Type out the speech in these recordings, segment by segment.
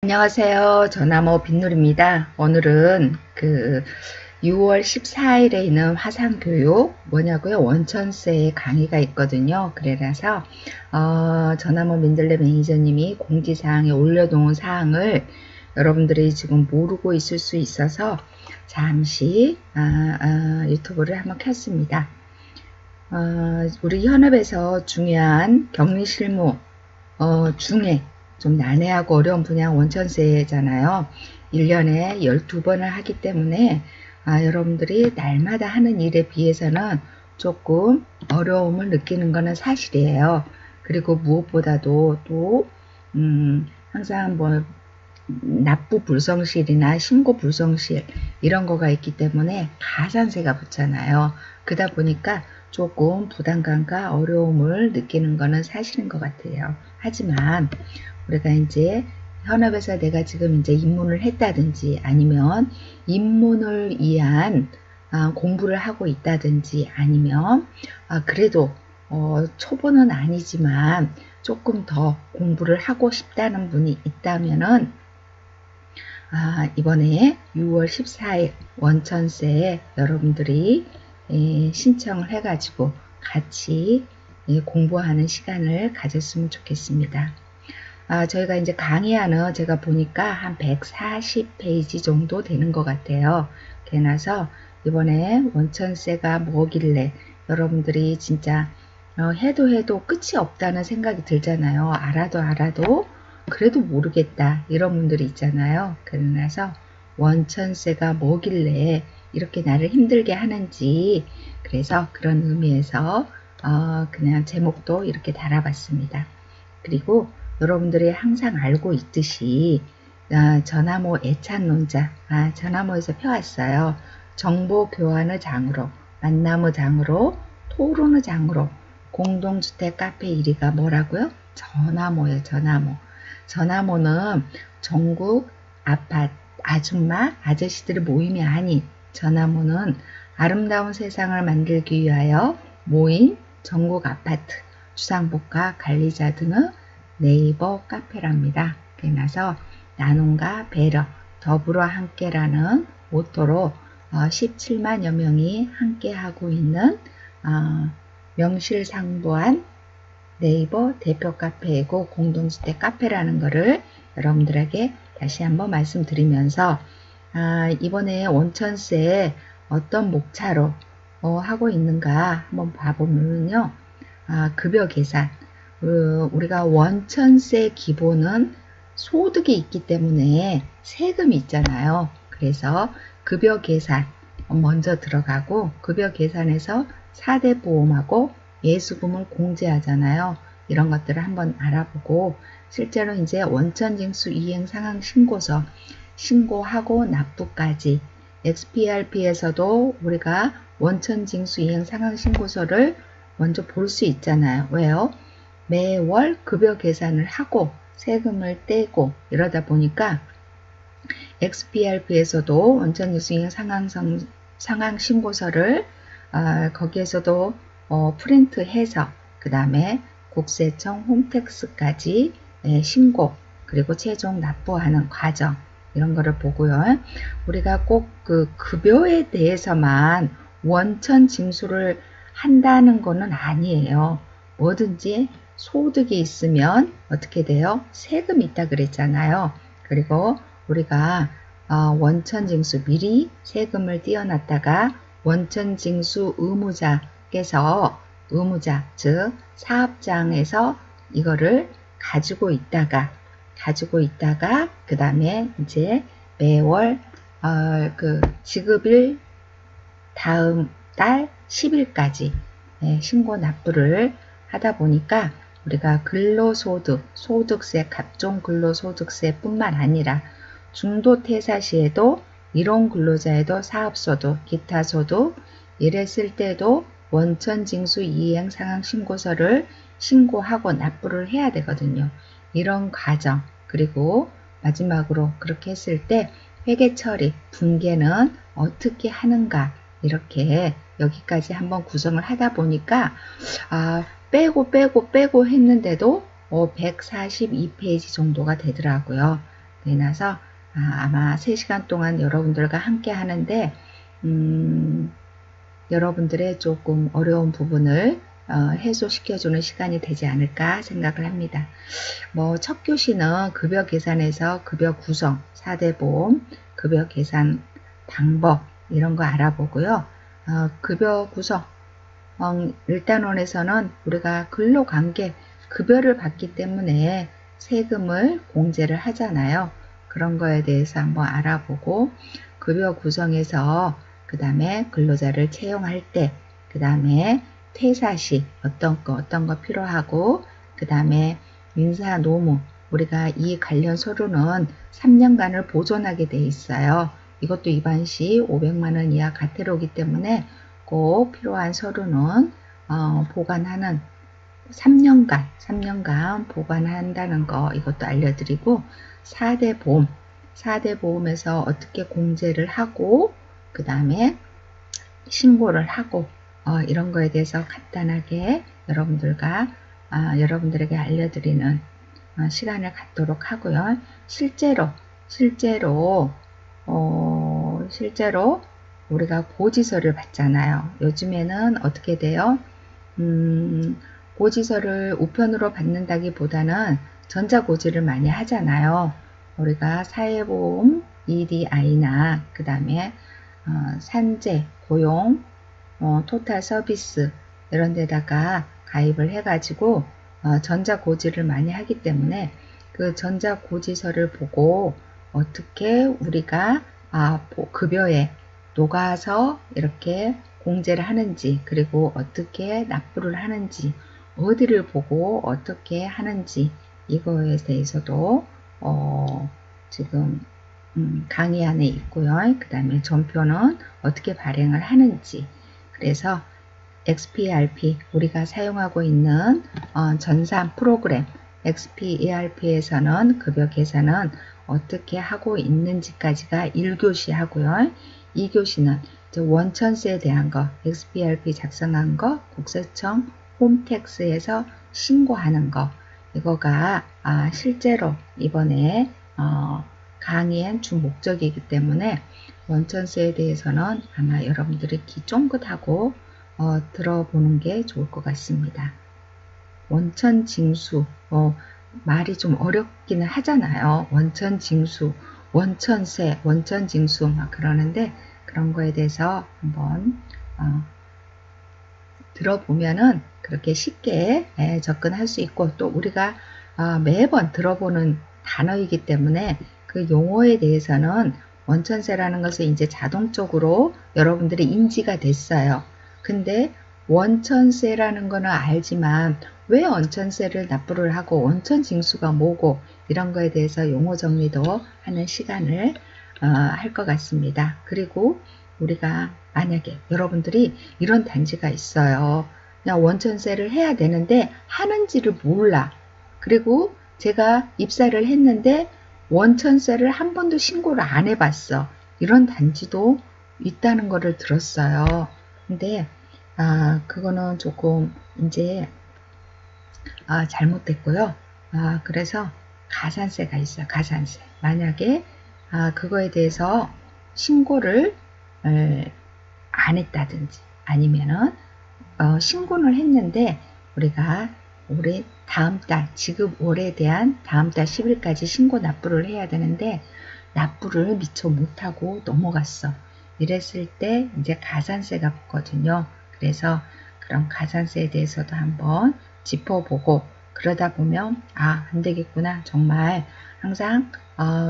안녕하세요. 전화모 빗누리입니다. 오늘은 6월 14일에 있는 화상교육 뭐냐고요? 원천세 강의가 있거든요. 그래서 전화모 민들레 매니저님이 공지사항에 올려놓은 사항을 여러분들이 지금 모르고 있을 수 있어서 잠시 유튜브를 한번 켰습니다. 우리 현업에서 중요한 격리 실무 중에 좀 난해하고 어려운 분야 원천세잖아요. 1년에 12번을 하기 때문에 여러분들이 날마다 하는 일에 비해서는 조금 어려움을 느끼는 것은 사실이에요. 그리고 무엇보다도 또 항상 뭐 납부 불성실이나 신고 불성실 이런 거가 있기 때문에 가산세가 붙잖아요. 그러다 보니까 조금 부담감과 어려움을 느끼는 것은 사실인 것 같아요. 하지만 우리가 이제 현업에서 내가 지금 이제 입문을 했다든지 아니면 입문을 위한 공부를 하고 있다든지 아니면 그래도 초보는 아니지만 조금 더 공부를 하고 싶다는 분이 있다면은 이번에 6월 14일 원천세에 여러분들이 신청을 해가지고 같이 공부하는 시간을 가졌으면 좋겠습니다. 저희가 이제 강의하는 제가 보니까 한 140페이지 정도 되는 것 같아요. 그래서 이번에 원천세가 뭐길래 여러분들이 진짜 해도 끝이 없다는 생각이 들잖아요. 알아도 그래도 모르겠다 이런 분들이 있잖아요. 그래서 원천세가 뭐길래 이렇게 나를 힘들게 하는지 그래서 그런 의미에서 그냥 제목도 이렇게 달아봤습니다. 그리고 여러분들이 항상 알고 있듯이 전화모 애찬론자 전화모에서 펴왔어요. 정보 교환의 장으로 만남의 장으로 토론의 장으로 공동주택 카페 1위가 뭐라고요? 전화모예요. 전화모는 전국 아파트 아줌마 아저씨들의 모임이 아닌 전화모는 아름다운 세상을 만들기 위하여 모인 전국 아파트 주상복합 관리자 등의 네이버 카페랍니다. 그래서 나눔과 배려, 더불어 함께라는 모토로 17만여 명이 함께하고 있는 명실상부한 네이버 대표 카페이고 공동주택 카페라는 것을 여러분들에게 다시 한번 말씀드리면서 이번에 원천세에 어떤 목차로 하고 있는가 한번 봐보면요. 급여 계산 우리가 원천세 기본은 소득이 있기 때문에 세금이 있잖아요. 그래서 급여 계산 먼저 들어가고 급여 계산에서 4대 보험하고 예수금을 공제하잖아요. 이런 것들을 한번 알아보고 실제로 이제 원천징수 이행 상황 신고서 신고하고 납부까지 XPRP에서도 우리가 원천징수 이행 상황 신고서를 먼저 볼 수 있잖아요. 왜요? 매월 급여 계산을 하고 세금을 떼고 이러다 보니까 XPRP에서도 원천징수 이행 상황 신고서를 거기에서도 프린트해서 그 다음에 국세청 홈택스까지 신고 그리고 최종 납부하는 과정 이런 거를 보고요. 우리가 꼭 그 급여에 대해서만 원천 징수를 한다는 거는 아니에요. 뭐든지 소득이 있으면 어떻게 돼요? 세금이 있다 그랬잖아요. 그리고 우리가 원천징수 미리 세금을 띄어놨다가 원천징수 의무자께서 의무자 즉 사업장에서 이거를 가지고 있다가 그 다음에 이제 매월 그 지급일 다음 달 10일까지 신고 납부를 하다 보니까 우리가 근로소득, 소득세, 각종 근로소득세 뿐만 아니라 중도퇴사 시에도 일용근로자에도 사업소득, 기타소득 이랬을 때도 원천징수 이행 상황 신고서를 신고하고 납부를 해야 되거든요. 이런 과정 그리고 마지막으로 그렇게 했을 때 회계 처리, 분계는 어떻게 하는가 이렇게 여기까지 한번 구성을 하다 보니까 빼고 했는데도 142페이지 정도가 되더라고요. 인해서 아마 3시간 동안 여러분들과 함께 하는데 여러분들의 조금 어려운 부분을 해소시켜주는 시간이 되지 않을까 생각을 합니다. 뭐 첫 교시는 급여 계산에서 급여 구성, 4대 보험, 급여 계산 방법 이런 거 알아보고요. 급여 구성 1단원에서는 우리가 근로관계 급여를 받기 때문에 세금을 공제를 하잖아요. 그런 거에 대해서 한번 알아보고 급여 구성에서 그 다음에 근로자를 채용할 때 그 다음에 퇴사 시 어떤 거 필요하고 그 다음에 인사 노무 우리가 이 관련 서류는 3년간을 보존하게 돼 있어요. 이것도 입안시 500만원 이하 과태료이기 때문에 꼭 필요한 서류는 보관하는 3년간 보관한다는 거 이것도 알려드리고 4대 보험 4대 보험에서 어떻게 공제를 하고 그 다음에 신고를 하고 이런 거에 대해서 간단하게 여러분들에게 알려드리는 시간을 갖도록 하고요. 실제로 우리가 고지서를 받잖아요. 요즘에는 어떻게 돼요? 고지서를 우편으로 받는다기보다는 전자고지를 많이 하잖아요. 우리가 사회보험 EDI나 그 다음에 산재, 고용, 토탈 서비스 이런 데다가 가입을 해가지고 전자고지를 많이 하기 때문에 그 전자고지서를 보고 어떻게 우리가 급여에 녹아서 이렇게 공제를 하는지 그리고 어떻게 납부를 하는지 어디를 보고 어떻게 하는지 이거에 대해서도 지금 강의 안에 있고요. 그 다음에 전표는 어떻게 발행을 하는지 그래서 XPRP 우리가 사용하고 있는 전산 프로그램 XPERP에서는 급여 계산은 어떻게 하고 있는지까지가 1교시 하고요. 2교시는 원천세에 대한 거 XPRP 작성한 거 국세청 홈택스에서 신고하는 거 이거가 실제로 이번에 강의의 주 목적이기 때문에 원천세에 대해서는 아마 여러분들이 귀 쫑긋하고 들어보는 게 좋을 것 같습니다. 원천징수 말이 좀 어렵기는 하잖아요. 원천징수, 원천세, 원천징수 막 그러는데 그런 거에 대해서 한번 들어보면은 그렇게 쉽게 접근할 수 있고 또 우리가 매번 들어보는 단어이기 때문에 그 용어에 대해서는 원천세라는 것은 이제 자동적으로 여러분들이 인지가 됐어요. 근데 원천세라는 거는 알지만 왜 원천세를 납부를 하고 원천징수가 뭐고 이런 거에 대해서 용어 정리도 하는 시간을 할 것 같습니다. 그리고 우리가 만약에 여러분들이 이런 단지가 있어요. 그냥 원천세를 해야 되는데 하는지를 몰라. 그리고 제가 입사를 했는데 원천세를 한 번도 신고를 안 해봤어. 이런 단지도 있다는 거를 들었어요. 근데 그거는 조금 이제 잘못됐고요. 그래서 가산세가 있어요. 가산세. 만약에 그거에 대해서 신고를 안 했다든지 아니면은 신고를 했는데 우리가 올해 다음 달 지급 월에 대한 다음 달 10일까지 신고 납부를 해야 되는데 납부를 미처 못하고 넘어갔어. 이랬을 때 이제 가산세가 붙거든요. 그래서 그런 가산세에 대해서도 한번 짚어보고 그러다 보면 안 되겠구나. 정말 항상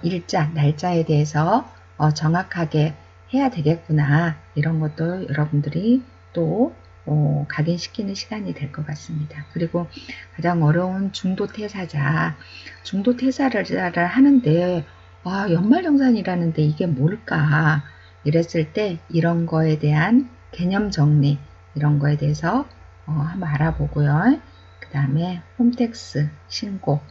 일자, 날짜에 대해서 정확하게 해야 되겠구나. 이런 것도 여러분들이 또 각인시키는 시간이 될 것 같습니다. 그리고 가장 어려운 중도퇴사자. 중도퇴사를 하는데 연말정산이라는데 이게 뭘까? 이랬을 때 이런 거에 대한 개념 정리 이런 거에 대해서 한번 알아보고요. 그 다음에 홈택스 신고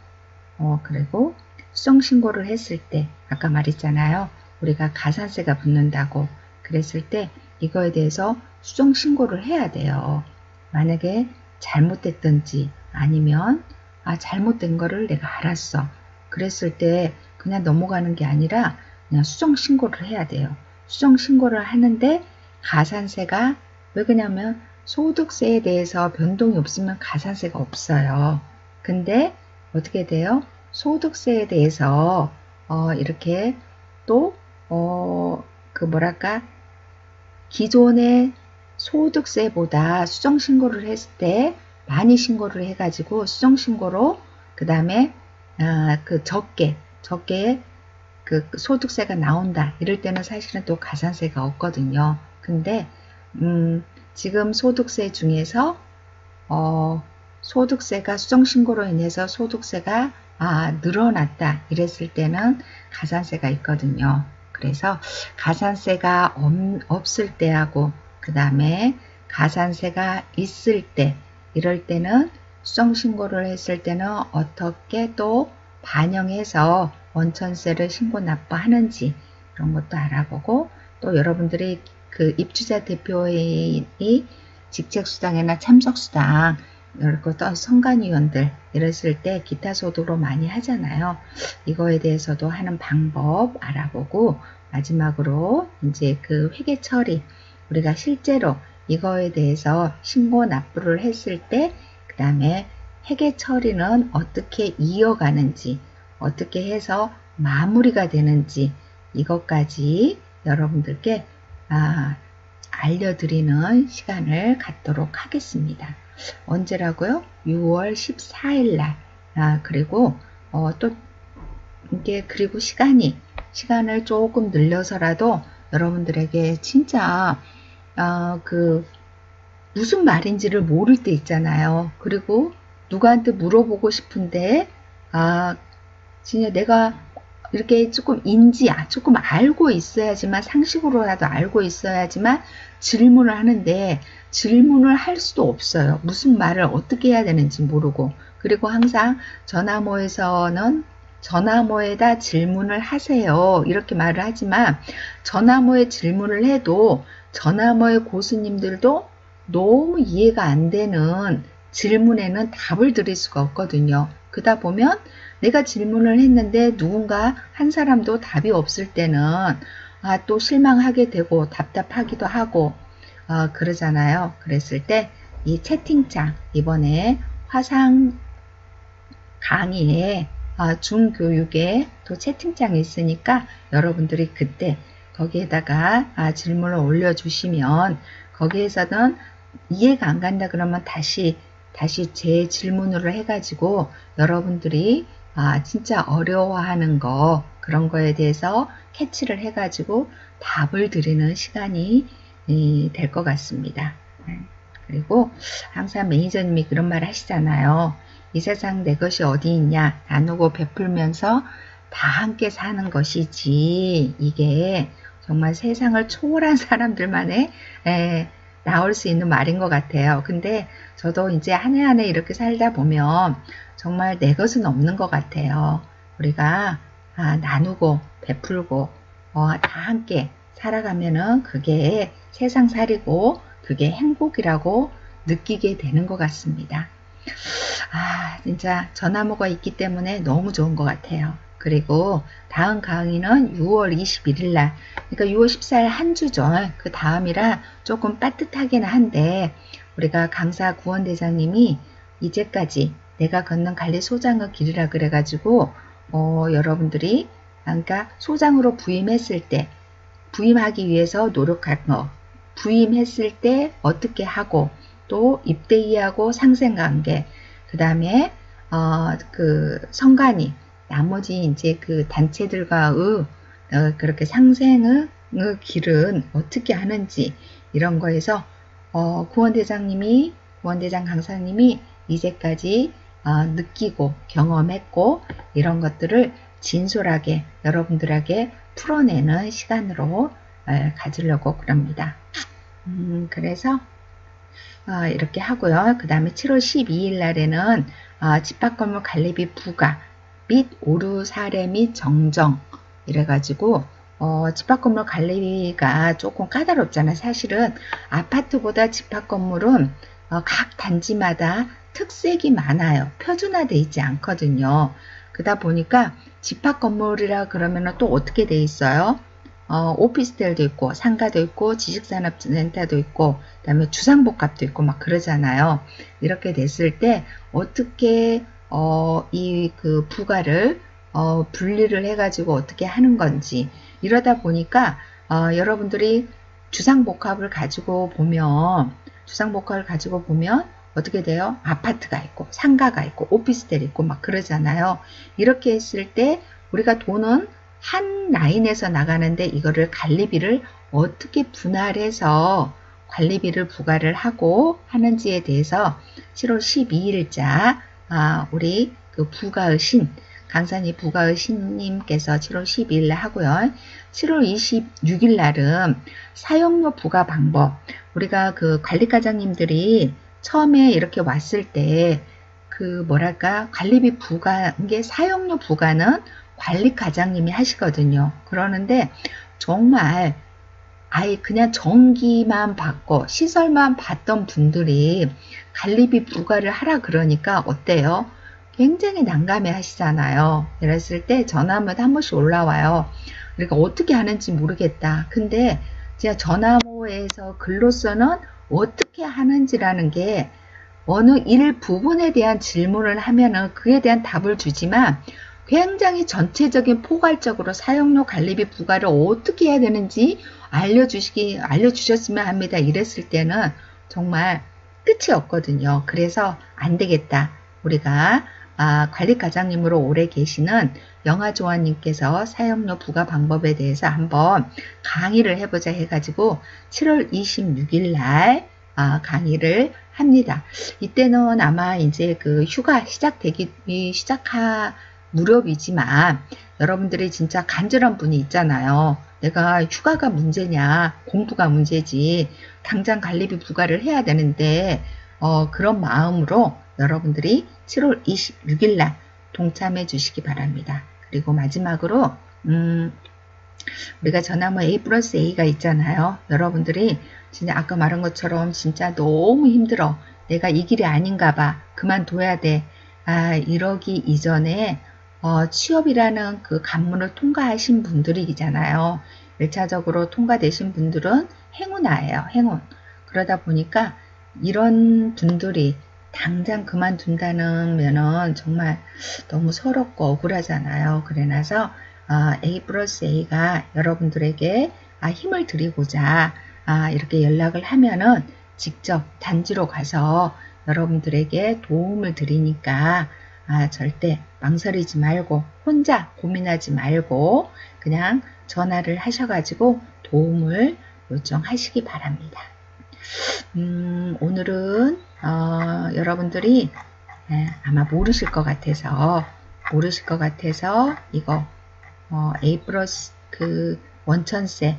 그리고 수정신고를 했을 때 아까 말했잖아요. 우리가 가산세가 붙는다고 그랬을 때 이거에 대해서 수정신고를 해야 돼요. 만약에 잘못됐든지 아니면 잘못된 거를 내가 알았어. 그랬을 때 그냥 넘어가는 게 아니라 그냥 수정 신고를 해야 돼요. 수정 신고를 하는데 가산세가 왜 그러냐면 소득세에 대해서 변동이 없으면 가산세가 없어요. 근데 어떻게 돼요? 소득세에 대해서 이렇게 또 그 뭐랄까 기존의 소득세보다 수정신고를 했을 때 많이 신고를 해가지고 수정신고로 그 다음에 그 적게 그 소득세가 나온다. 이럴 때는 사실은 또 가산세가 없거든요. 근데 지금 소득세 중에서 소득세가 수정신고로 인해서 소득세가 늘어났다. 이랬을 때는 가산세가 있거든요. 그래서 가산세가 없을 때하고 그 다음에 가산세가 있을 때 이럴 때는 수정신고를 했을 때는 어떻게 또 반영해서 원천세를 신고 납부하는지 그런 것도 알아보고 또 여러분들이 그 입주자 대표회의 직책수당이나 참석수당 그리고 또 선관위원들 이랬을 때 기타 소득으로 많이 하잖아요. 이거에 대해서도 하는 방법 알아보고 마지막으로 이제 그 회계 처리 우리가 실제로 이거에 대해서 신고 납부를 했을 때 그 다음에 회계 처리는 어떻게 이어가는지 어떻게 해서 마무리가 되는지 이것까지 여러분들께 알려드리는 시간을 갖도록 하겠습니다. 언제라고요? 6월 14일 날. 그리고 또 이게 그리고 시간을 조금 늘려서라도 여러분들에게 진짜 그 무슨 말인지를 모를 때 있잖아요. 그리고 누구한테 물어보고 싶은데 진짜 내가 이렇게 조금 조금 알고 있어야지만 상식으로라도 알고 있어야지만 질문을 하는데 질문을 할 수도 없어요. 무슨 말을 어떻게 해야 되는지 모르고 그리고 항상 전화모에서는 전화모에다 질문을 하세요. 이렇게 말을 하지만 전화모에 질문을 해도 전화모의 고수님들도 너무 이해가 안 되는 질문에는 답을 드릴 수가 없거든요. 그러다 보면 내가 질문을 했는데 누군가 한 사람도 답이 없을 때는 또 실망하게 되고 답답하기도 하고 그러잖아요. 그랬을 때 이 채팅창 이번에 화상 강의에 중교육에 또 채팅창이 있으니까 여러분들이 그때 거기에다가 질문을 올려주시면 거기에서는 이해가 안 간다 그러면 다시 제 질문으로 해가지고 여러분들이 진짜 어려워하는 거 그런 거에 대해서 캐치를 해가지고 답을 드리는 시간이 될 것 같습니다. 그리고 항상 매니저님이 그런 말 하시잖아요. 이 세상 내 것이 어디 있냐 나누고 베풀면서 다 함께 사는 것이지 이게 정말 세상을 초월한 사람들만의 나올 수 있는 말인 것 같아요. 근데 저도 이제 한 해 한 해 이렇게 살다 보면 정말 내 것은 없는 것 같아요. 우리가 나누고 베풀고 다 함께 살아가면은 그게 세상살이고 그게 행복이라고 느끼게 되는 것 같습니다. 진짜 전화모가 있기 때문에 너무 좋은 것 같아요. 그리고 다음 강의는 6월 21일 날 그러니까 6월 14일 한 주죠. 그 다음이라 조금 빠듯하긴 한데 우리가 강사 구원대장님이 이제까지 내가 걷는 관리 소장의 길이라 그래가지고 여러분들이 그러니까 소장으로 부임했을 때 부임하기 위해서 노력할 거 부임했을 때 어떻게 하고 또 입대위하고 상생관계 그 다음에 그 선관위 나머지 이제 그 단체들과의 그렇게 상생의 길은 어떻게 하는지 이런 거에서 구원대장 강사님이 이제까지 느끼고 경험했고 이런 것들을 진솔하게 여러분들에게 풀어내는 시간으로 가지려고 그럽니다. 그래서 이렇게 하고요. 그 다음에 7월 12일 날에는 집합건물 관리비 부과 및 오류 사례 및 정정 이래가지고 집합건물 관리비가 조금 까다롭잖아요. 사실은 아파트보다 집합건물은 각 단지마다 특색이 많아요. 표준화되어 있지 않거든요. 그러다 보니까 집합 건물이라 그러면 또 어떻게 돼 있어요? 오피스텔도 있고 상가도 있고 지식산업센터도 있고 그다음에 주상복합도 있고 막 그러잖아요. 이렇게 됐을 때 어떻게 이 그 부가를 분리를 해가지고 어떻게 하는 건지 이러다 보니까 여러분들이 주상복합을 가지고 보면 어떻게 돼요? 아파트가 있고 상가가 있고 오피스텔 있고 막 그러잖아요. 이렇게 했을 때 우리가 돈은 한 라인에서 나가는데 이거를 관리비를 어떻게 분할해서 관리비를 부과를 하고 하는지에 대해서 7월 12일자 우리 그 부가의 신 강산이 부가의 신님께서 7월 12일 날 하고요. 7월 26일 날은 사용료 부과 방법. 우리가 그 관리과장님들이 처음에 이렇게 왔을 때 그 뭐랄까 관리비 부과 이게 사용료 부과는 관리과장님이 하시거든요. 그러는데 정말 아예 그냥 전기만 받고 시설만 받던 분들이 관리비 부과를 하라 그러니까 어때요? 굉장히 난감해 하시잖아요. 이랬을 때 전화하면 한 번씩 올라와요. 그러니까 어떻게 하는지 모르겠다. 근데 제가 전화모에서 글로서는 어떻게 하는지라는 게 어느 일부분에 대한 질문을 하면은 그에 대한 답을 주지만 굉장히 전체적인 포괄적으로 사용료 관리비 부과를 어떻게 해야 되는지 알려주셨으면 합니다. 이랬을 때는 정말 끝이 없거든요. 그래서 안 되겠다. 우리가 관리과장님으로 오래 계시는 영아조아님께서 사용료 부과 방법에 대해서 한번 강의를 해보자 해가지고 7월 26일 날 강의를 합니다. 이때는 아마 이제 그 휴가 시작할 무렵이지만 여러분들이 진짜 간절한 분이 있잖아요. 내가 휴가가 문제냐 공부가 문제지 당장 관리비 부과를 해야 되는데 그런 마음으로 여러분들이 7월 26일 날 동참해 주시기 바랍니다. 그리고 마지막으로 우리가 전화모 A 플러스 A가 있잖아요. 여러분들이 진짜 아까 말한 것처럼 진짜 너무 힘들어. 내가 이 길이 아닌가 봐. 그만둬야 돼. 이러기 이전에 취업이라는 그 관문을 통과하신 분들이잖아요. 1차적으로 통과되신 분들은 행운아예요. 행운. 그러다 보니까 이런 분들이 당장 그만둔다는 면은 정말 너무 서럽고 억울하잖아요. 그래서 A 플러스 A가 여러분들에게 힘을 드리고자 이렇게 연락을 하면은 직접 단지로 가서 여러분들에게 도움을 드리니까 절대 망설이지 말고 혼자 고민하지 말고 그냥 전화를 하셔가지고 도움을 요청하시기 바랍니다. 오늘은 여러분들이 아마 모르실 것 같아서 이거 A 플러스 그 원천세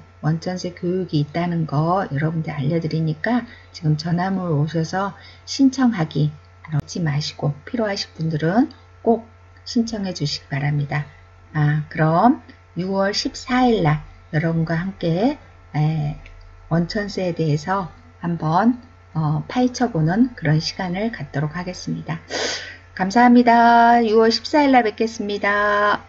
교육이 있다는 거 여러분들 알려드리니까 지금 전화물 오셔서 신청하기 잊지 마시고 필요하신 분들은 꼭 신청해 주시기 바랍니다. 그럼 6월 14일 날 여러분과 함께 원천세에 대해서 한번 파헤쳐보는 그런 시간을 갖도록 하겠습니다. 감사합니다. 6월 14일 날 뵙겠습니다.